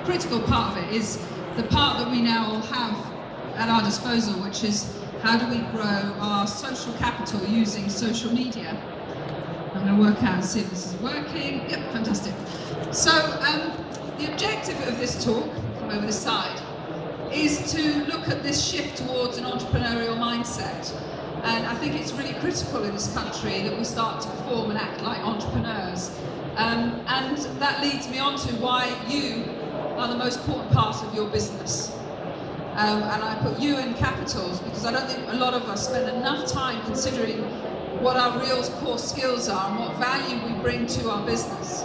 critical part of it is the part that we now all have at our disposal, which is how do we grow our social capital using social media. I'm going to work out and see if this is working. Yep, fantastic. So the objective of this talk, come over this side, is to look at this shift towards an entrepreneurial mindset. And I think it's really critical in this country that we start to perform and act like entrepreneurs. And that leads me on to why you are the most important part of your business. And I put you in capitals because I don't think a lot of us spend enough time considering what our real core skills are and what value we bring to our business.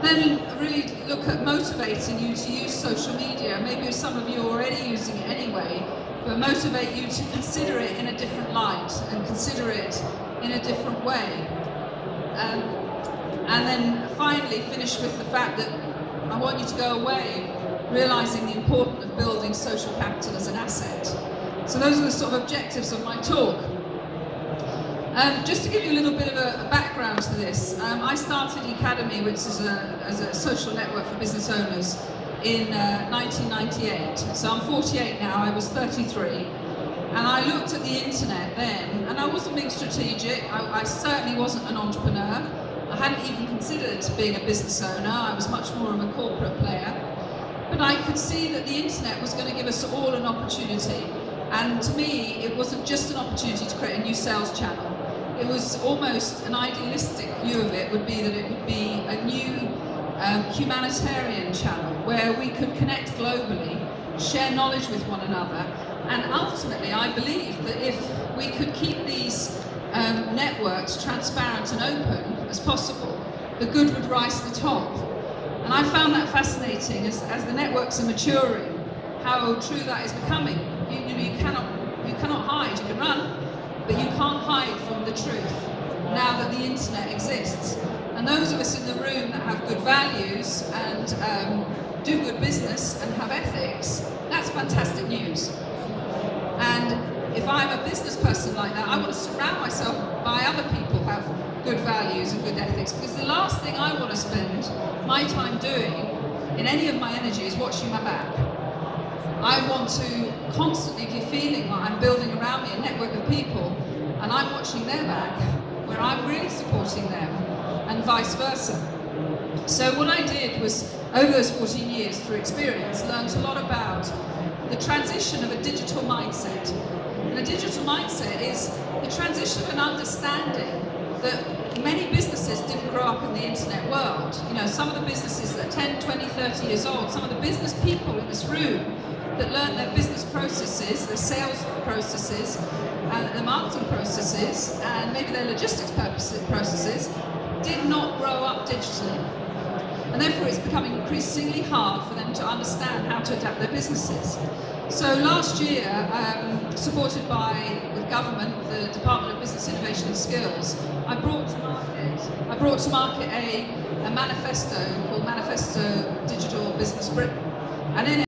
Then really look at motivating you to use social media. Maybe some of you are already using it anyway, but motivate you to consider it in a different light and consider it in a different way. And then finally finish with the fact that I want you to go away realising the importance of building social capital as an asset. So those are the sort of objectives of my talk. Just to give you a little bit of a background to this, I started Ecademy, which is a social network for business owners, in 1998. So I'm 48 now, I was 33. And I looked at the internet then, and I wasn't being strategic, I certainly wasn't an entrepreneur. I hadn't even considered being a business owner, I was much more of a corporate player. But I could see that the internet was going to give us all an opportunity. And to me, it wasn't just an opportunity to create a new sales channel. It was almost an idealistic view of it would be that it would be a new humanitarian channel where we could connect globally, share knowledge with one another, and ultimately I believe that if we could keep these networks transparent and open as possible, the good would rise to the top. And I found that fascinating as the networks are maturing, how true that is becoming. You cannot hide, you can run, but you can't hide from the truth now that the internet exists. And those of us in the room that have good values and do good business and have ethics, that's fantastic news. And if I'm a business person like that, I want to surround myself by other people who have good values and good ethics, because the last thing I want to spend my time doing in any of my energy is watching my back. I want to constantly be feeling like I'm building around me a network of people and I'm watching their back, where I'm really supporting them, and vice versa. So what I did was, over those 14 years, through experience, learned a lot about the transition of a digital mindset. And a digital mindset is the transition of an understanding that many businesses didn't grow up in the internet world. You know, some of the businesses that are 10, 20, 30 years old, some of the business people in this room that learned their business processes, their sales processes, and their marketing processes, and maybe their logistics processes, did not grow up digitally. And therefore it's becoming increasingly hard for them to understand how to adapt their businesses. So last year, supported by the government, the Department of Business Innovation and Skills, I brought to market a manifesto called Manifesto Digital Business Britain. And in it,